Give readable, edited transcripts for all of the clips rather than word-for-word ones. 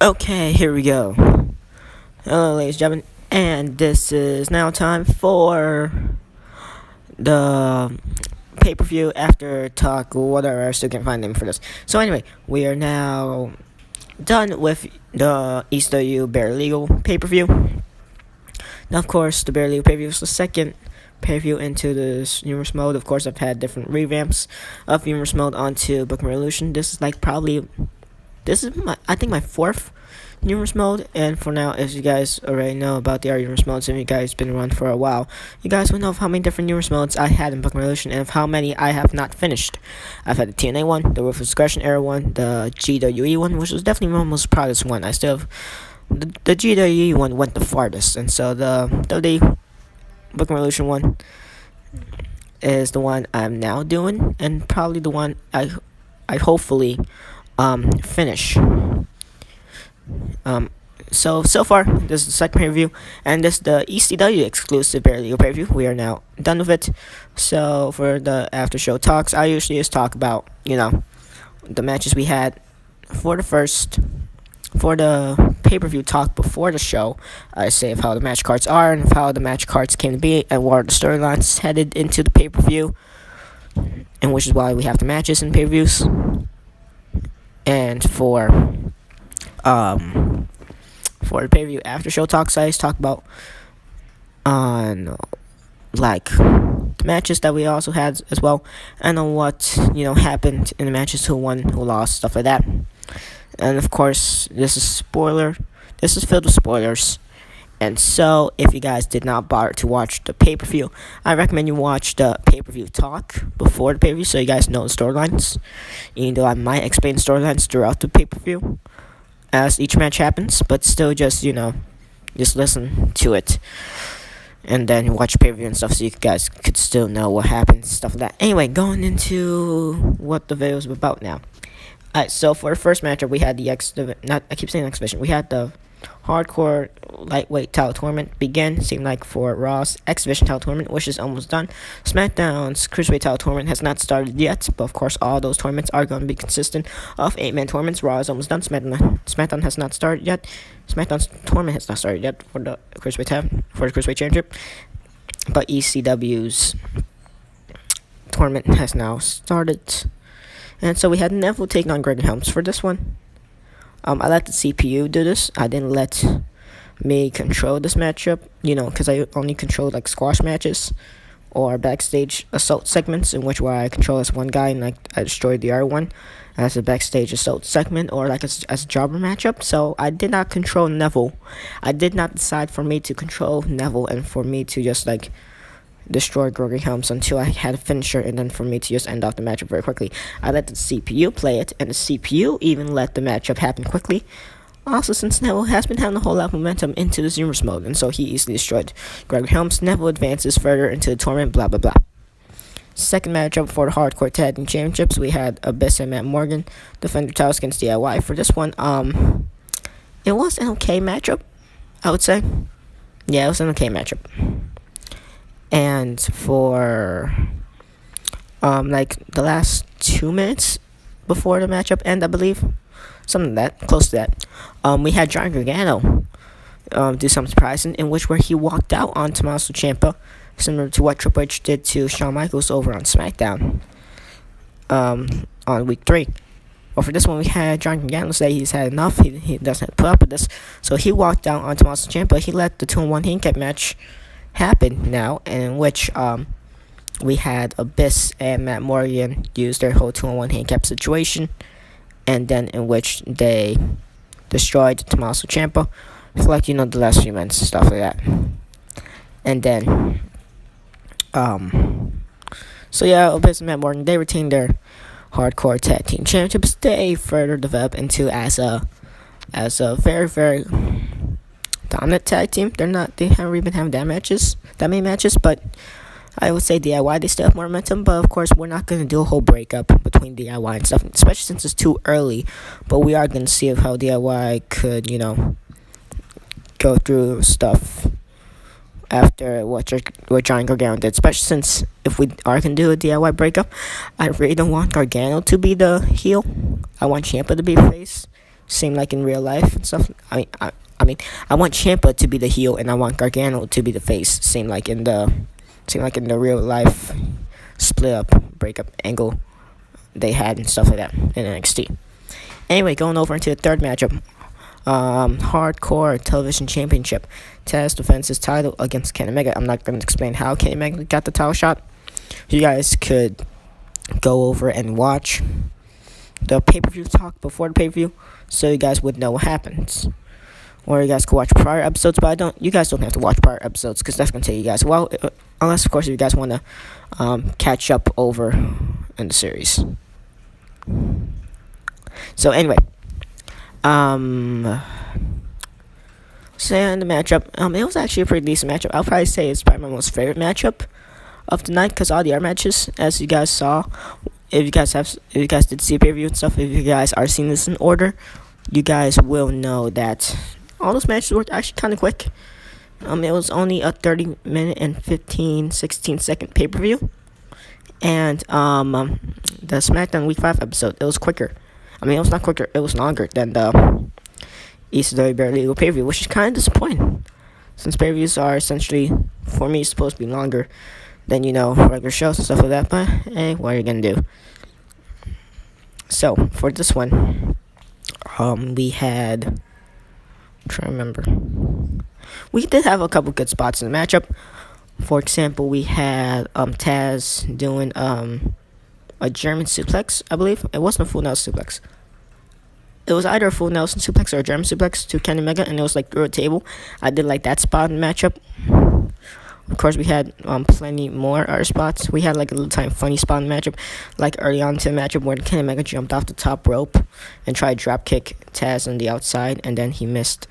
Okay, here we go. Hello, ladies and gentlemen, and this is now time for the pay-per-view after talk, whatever. I still can't find a name for this. So anyway, we are now done with the ECW Bare Legal pay-per-view. Now, of course, the Bare Legal pay-per-view is the second pay-per-view into this numerous mode. Of course, I've had different revamps of numerous mode onto Bookman Revolution. This is my fourth numerous mode, and for now, as you guys already know about the numerous modes, and you guys been around for a while, you guys will know of how many different numerous modes I had in Bookman Revolution and of how many I have not finished. I've had the TNA one, the Ruthless Aggression era one, the GWE one, which was definitely my most proudest one. I still have the GWE one went the farthest, and so the Bookman Revolution one is the one I'm now doing, and probably the one I hopefully finish. So far, this is the second pay-per-view, and this is the ECW exclusive Bare Legal pay-per-view. We are now done with it. So for the after show talks, I usually just talk about the matches we had for the pay-per-view talk before the show. I say of how the match cards are and of how the match cards came to be and what are the storylines headed into the pay-per-view, and which is why we have the matches and pay-per-views. And for the pay-per-view after show talks, I just talk about on like the matches that we also had as well, and on what happened in the matches, who won, who lost, stuff like that. And of course, this is filled with spoilers. And so, if you guys did not bother to watch the pay-per-view, I recommend you watch the pay-per-view talk before the pay-per-view so you guys know the storylines. Even though I might explain storylines throughout the pay-per-view as each match happens, but still just listen to it. And then watch pay-per-view and stuff so you guys could still know what happened, stuff like that. Anyway, going into what the video is about now. Alright, so for the first matchup, we had we had the hardcore lightweight title tournament begin. Seemed like for Raw's X Division title tournament, which is almost done. SmackDown's Cruiserweight title tournament has not started yet, but of course all those tournaments are going to be consistent of 8-man tournaments. Raw is almost done. SmackDown has not started yet. SmackDown's tournament has not started yet for the Cruiserweight Championship, but ECW's tournament has now started. And so we had Neville taking on Greg Helms for this one. I let the CPU do this. I didn't let me control this matchup, because I only control like squash matches or backstage assault segments, in which where I control as one guy and I destroyed the other one as a backstage assault segment or like as a jobber matchup. So I did not control Neville. I did not decide for me to control Neville and for me to just destroy Gregory Helms until I had a finisher, and then for me to just end off the matchup very quickly. I let the CPU play it, and the CPU even let the matchup happen quickly. Also, since Neville has been having a whole lot of momentum into the Zoomers mode, and so he easily destroyed Gregory Helms. Neville advances further into the tournament, blah blah blah. Second matchup for the Hardcore Tag Team Championships, we had Abyss and Matt Morgan defend their titles against DIY. For this one, it was an okay matchup, I would say. Yeah, it was an okay matchup. And for the last 2 minutes before the matchup end, I believe, something like that, close to that, we had Johnny Gargano do something surprising, in which where he walked out on Tommaso Ciampa, similar to what Triple H did to Shawn Michaels over on SmackDown on week 3. Well, for this one, we had Johnny Gargano say he's had enough. He doesn't put up with this, so he walked out on Tommaso Ciampa. He let the 2-on-1 handicap match happen now, and in which we had Abyss and Matt Morgan use their whole 2-on-1 handicap situation, and then in which they destroyed Tommaso Ciampa for the last few minutes and stuff like that. And then so yeah, Abyss and Matt Morgan, they retained their Hardcore Tag Team Championships. They further developed into as a very, very dominant tag team. They haven't really been having that many matches, but I would say DIY, they still have more momentum. But of course, we're not going to do a whole breakup between DIY and stuff, especially since it's too early. But we are going to see how DIY could go through stuff after what Johnny Gargano did, especially since if we are going to do a DIY breakup, I really don't want Gargano to be the heel. I want Ciampa to be face, same like in real life and stuff. I mean, I want Ciampa to be the heel, and I want Gargano to be the face. Same like in the real life split up, breakup angle they had and stuff like that in NXT. Anyway, going over into the third matchup, Hardcore Television Championship. Taz defends his title against Kenny Omega. I'm not going to explain how Kenny Omega got the title shot. You guys could go over and watch the pay-per-view talk before the pay-per-view, so you guys would know what happens. Or you guys could watch prior episodes, but you guys don't have to watch prior episodes, because that's going to take you guys a while, unless, of course, if you guys want to catch up over in the series. So, anyway, say on the matchup, it was actually a pretty decent matchup. I'll probably say it's probably my most favorite matchup of the night, because all the other matches, as you guys saw, if you guys did see a preview and stuff, if you guys are seeing this in order, you guys will know that all those matches were actually kind of quick. It was only a 30-minute and 16-second pay-per-view, and the SmackDown Week 5 episode, it was quicker. It was not quicker, it was longer than the ECW Barely Legal pay-per-view, which is kind of disappointing, since pay-per-views are essentially, for me, supposed to be longer than, regular shows and stuff like that, but hey, what are you gonna do? So, for this one, we had, I'm trying to remember, we did have a couple good spots in the matchup. For example, we had Taz doing a German suplex, I believe. It wasn't a full Nelson suplex. It was either a full Nelson suplex or a German suplex to Kenny Omega, and it was like through a table. I did like that spot in the matchup. Of course, we had plenty more other spots. We had like a little time funny spot in the matchup, like early on to the matchup where Kenny Omega jumped off the top rope and tried to drop kick Taz on the outside, and then he missed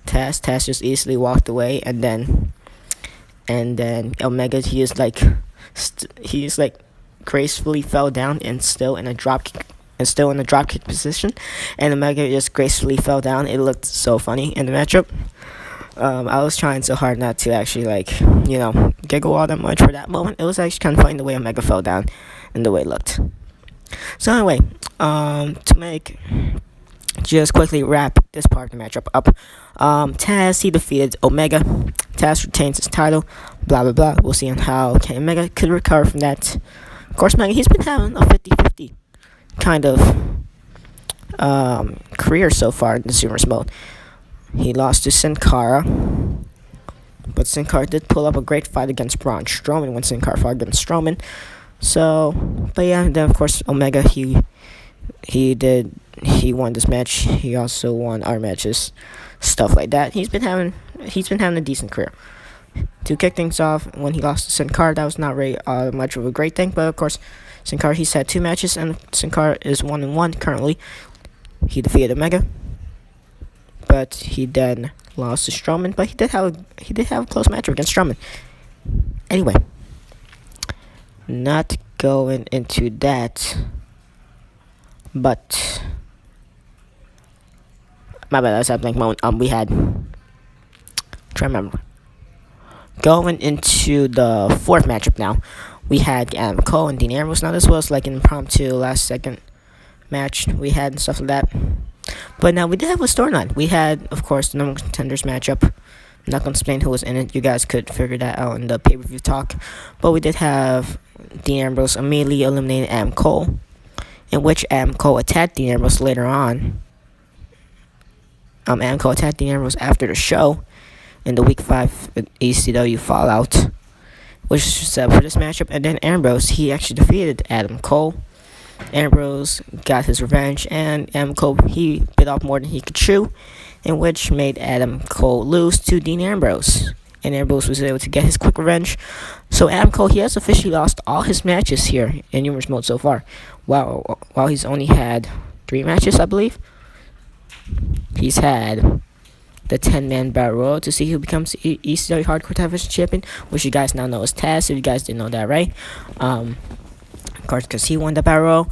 Taz. Taz just easily walked away, and then Omega, he is like gracefully fell down and still in a drop kick position, and Omega just gracefully fell down. It looked so funny in the matchup. I was trying so hard not to actually giggle all that much for that moment. It was actually kind of funny the way Omega fell down and the way it looked. So anyway, to just quickly wrap this part of the matchup up, Taz, he defeated Omega. Taz retains his title, blah blah blah. We'll see on how Kenny Omega could recover from that. Of course, Omega, he's been having a 50-50 kind of career so far in the Consumers mode. He lost to Sin Cara, but Sin Cara did pull up a great fight against Braun Strowman when Sin Cara fought against Strowman. So, but yeah, then of course Omega, he won this match. He also won our matches, stuff like that. He's been having a decent career. To kick things off, when he lost to Sin Cara, that was not really much of a great thing. But of course, Sin Cara, he's had 2 matches, and Sin Cara is 1-1 currently. He defeated Omega, but he then lost to Strowman. But he did have a close match against Strowman. Anyway, not going into that, but my bad, that's a blank moment. We had, try to remember. Going into the 4th matchup now, we had Adam Cole and Dean Ambrose. Now this was like an impromptu last second match we had and stuff like that. But now we did have a storyline. We had, of course, the number one contenders matchup. I'm not going to explain who was in it. You guys could figure that out in the pay-per-view talk. But we did have Dean Ambrose immediately eliminating Adam Cole, in which Adam Cole attacked Dean Ambrose later on. Adam Cole attacked Dean Ambrose after the show in the Week 5 ECW Fallout, which is set up for this matchup. And then Ambrose, he actually defeated Adam Cole. Ambrose got his revenge, and Adam Cole, he bit off more than he could chew, in which made Adam Cole lose to Dean Ambrose. And Ambrose was able to get his quick revenge. So Adam Cole, he has officially lost all his matches here in Humorous Mode so far. While he's only had 3 matches, I believe. He's had the 10-man battle royal to see who becomes ECW Hardcore Television Champion, which you guys now know as Taz, if you guys didn't know that, right? Of course, because he won the battle royal.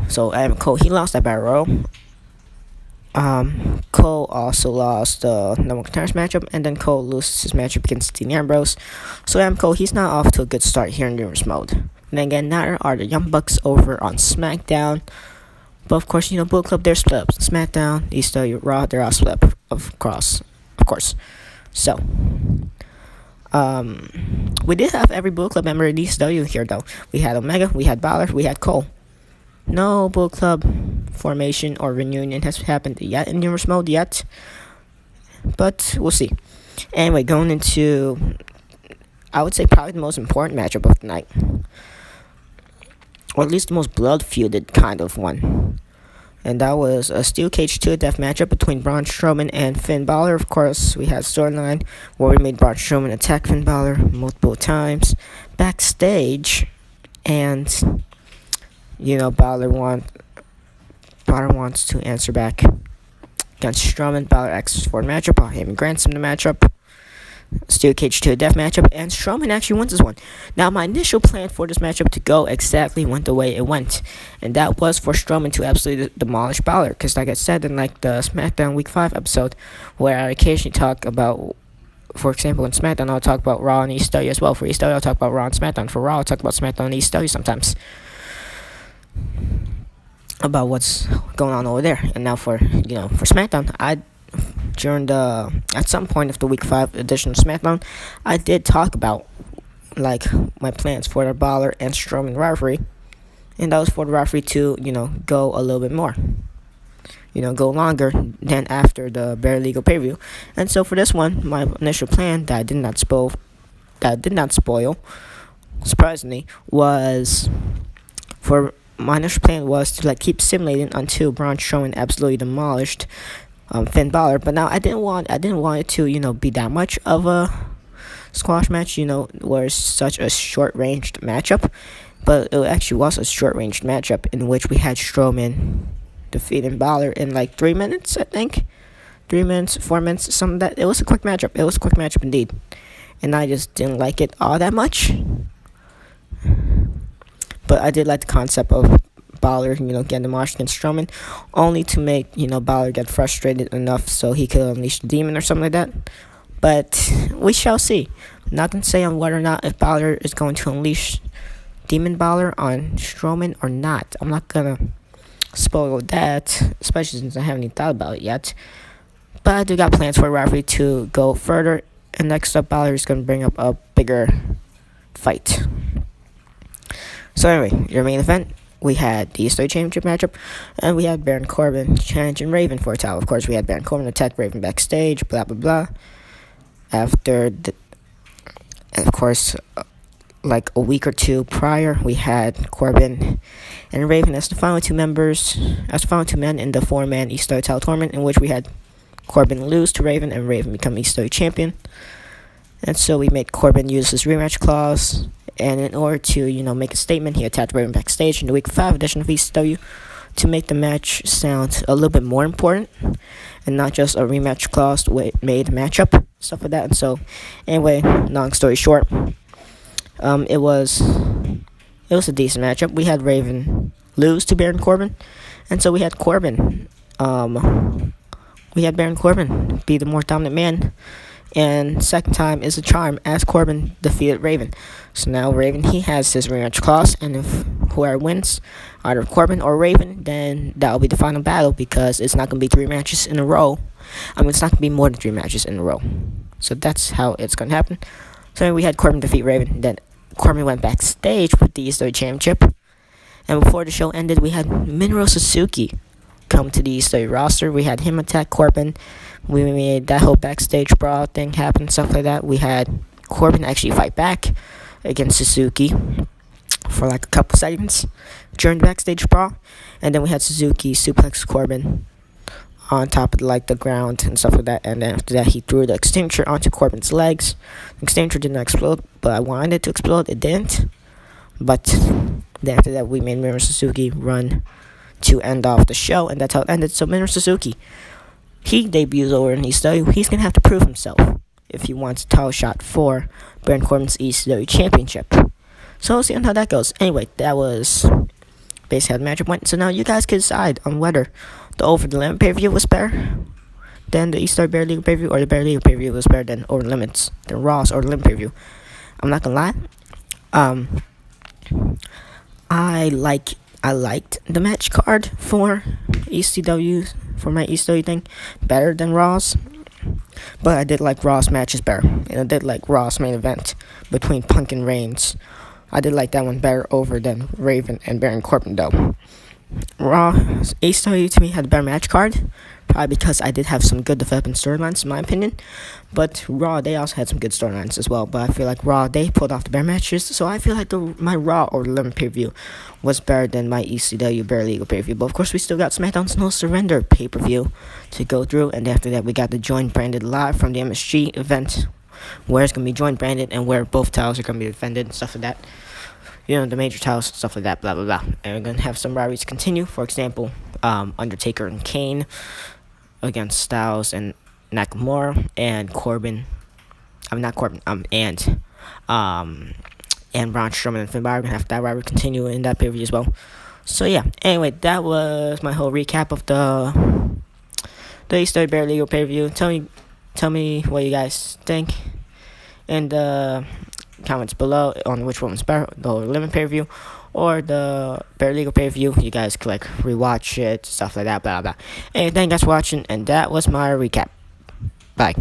So Adam Cole, he lost that battle royal. Cole also lost the number one contenders matchup, and then Cole loses his matchup against Dean Ambrose. So Adam Cole, he's not off to a good start here in Humorous Mode. And then again, neither are the Young Bucks over on SmackDown. But of course, Bullet Club, they're split up. SmackDown, ECW, Raw, they're all split up, of course. So, we did have every Bullet Club member in ECW here, though. We had Omega, we had Balor, we had Cole. No Bullet Club formation or reunion has happened yet in Universe Mode yet, but we'll see. Anyway, going into, I would say, probably the most important matchup of the night, or at least the most blood-feuded kind of one. And that was a Steel Cage 2 death matchup between Braun Strowman and Finn Balor. Of course, we had storyline where we made Braun Strowman attack Finn Balor multiple times backstage, and Balor wants to answer back against Strowman. Balor asks for a matchup. Paul Heyman grants him the matchup. Steel Cage 2 death matchup, and Strowman actually wins this one. Now, my initial plan for this matchup to go exactly went the way it went, and that was for Strowman to absolutely demolish Balor, because like I said in the SmackDown Week 5 episode, where I occasionally talk about, for example, in SmackDown, I'll talk about Raw and ECW as well. For ECW, I'll talk about Raw and SmackDown. For Raw, I'll talk about SmackDown and ECW sometimes, about what's going on over there. And now for SmackDown, at some point of the Week 5 edition of SmackDown, I did talk about my plans for the Balor and Strowman rivalry, and that was for the rivalry to go a little bit more, go longer than after the Bare Legal pay-per-view. And so for this one, my initial plan that I did not spoil, surprisingly, was to keep simulating until Braun Strowman absolutely demolished Finn Balor. But now I didn't want it to be that much of a squash match, where it's such a short-ranged matchup. But it actually was a short-ranged matchup in which we had Strowman defeating Balor in 3 minutes, I think. 3 minutes, 4 minutes, something like that. It was a quick matchup. It was a quick matchup indeed. And I just didn't like it all that much. But I did like the concept of Balor, getting demolished against Strowman, only to make, Balor get frustrated enough so he could unleash the demon or something like that. But we shall see. I'm not going to say on whether or not if Balor is going to unleash Demon Balor on Strowman or not. I'm not going to spoil that, especially since I haven't even thought about it yet. But I do got plans for rivalry to go further. And next up, Balor is going to bring up a bigger fight. So anyway, your main event, we had the ECW Championship matchup, and we had Baron Corbin challenging Raven for a title. Of course, we had Baron Corbin attack Raven backstage, blah, blah, blah. And of course, a week or two prior, we had Corbin and Raven as the final two men in the 4-man ECW title tournament, in which we had Corbin lose to Raven and Raven become ECW champion. And so we made Corbin use his rematch clause, and in order to, make a statement, he attacked Raven backstage in the Week 5 edition of ECW to make the match sound a little bit more important, and not just a rematch clause made matchup, stuff like that. And so, anyway, long story short, it was a decent matchup. We had Raven lose to Baron Corbin, and so we had Baron Corbin be the more dominant man. And second time is a charm as Corbin defeated Raven. So now Raven, he has his rematch clause, and if whoever wins, either Corbin or Raven, then that will be the final battle, because it's not going to be 3 matches in a row. It's not going to be more than 3 matches in a row. So that's how it's going to happen. So we had Corbin defeat Raven, then Corbin went backstage with the ECW Championship. And before the show ended, we had Minoru Suzuki come to the ECW roster. We had him attack Corbin. We made that whole backstage brawl thing happen, stuff like that. We had Corbin actually fight back against Suzuki for a couple seconds during the backstage brawl. And then we had Suzuki suplex Corbin on top of the ground and stuff like that. And then after that, he threw the extinguisher onto Corbin's legs. The extinguisher didn't explode, but I wanted it to explode. It didn't. But then after that, we made Minoru Suzuki run to end off the show, and that's how it ended. So Minoru Suzuki, he debuts over in ECW. He's going to have to prove himself if he wants a title shot for Baron Corbin's ECW Championship. So we'll see on how that goes. Anyway, that was basically how the matchup went. So now you guys can decide on whether the Over the Limit pay-per-view was better than the ECW Bare Legal pay-per-view, or the Bare Legal pay-per-view was better than Over the Limits, the Raw's Over the Limit pay-per-view. I'm not going to lie. I like I liked the match card for ECW, for my ECW thing, better than Raw's. But I did like Raw's matches better. And I did like Raw's main event between Punk and Reigns. I did like that one better over than Raven and Baron Corbin, though. Raw AEW to me had a better match card, probably because I did have some good developing storylines in my opinion. But Raw, they also had some good storylines as well. But I feel like Raw, they pulled off the better matches, so I feel like my Raw or 11 pay-per-view was better than my ECW Barely Legal pay-per-view. But of course, we still got SmackDown's No Surrender pay-per-view to go through, and after that, we got the Joint Branded live from the MSG event, where it's gonna be joint branded and where both titles are gonna be defended and stuff like that. You know, the major titles, stuff like that, blah, blah, blah. And we're going to have some rivalries continue. For example, Undertaker and Kane against Styles and Nakamura, and Corbin. Not Corbin, and Braun Strowman and Finn Balor. We're going to have that rivalry continue in that pay-per-view as well. So, yeah. Anyway, that was my whole recap of the ECW Bare Legal pay-per-view. Tell me what you guys think. And, comments below on which one was better, the Limit pay-per-view or the Bare Legal pay-per-view. You guys could like rewatch it, stuff like that, blah blah. Anyway, thank you guys for watching, and that was my recap. Bye.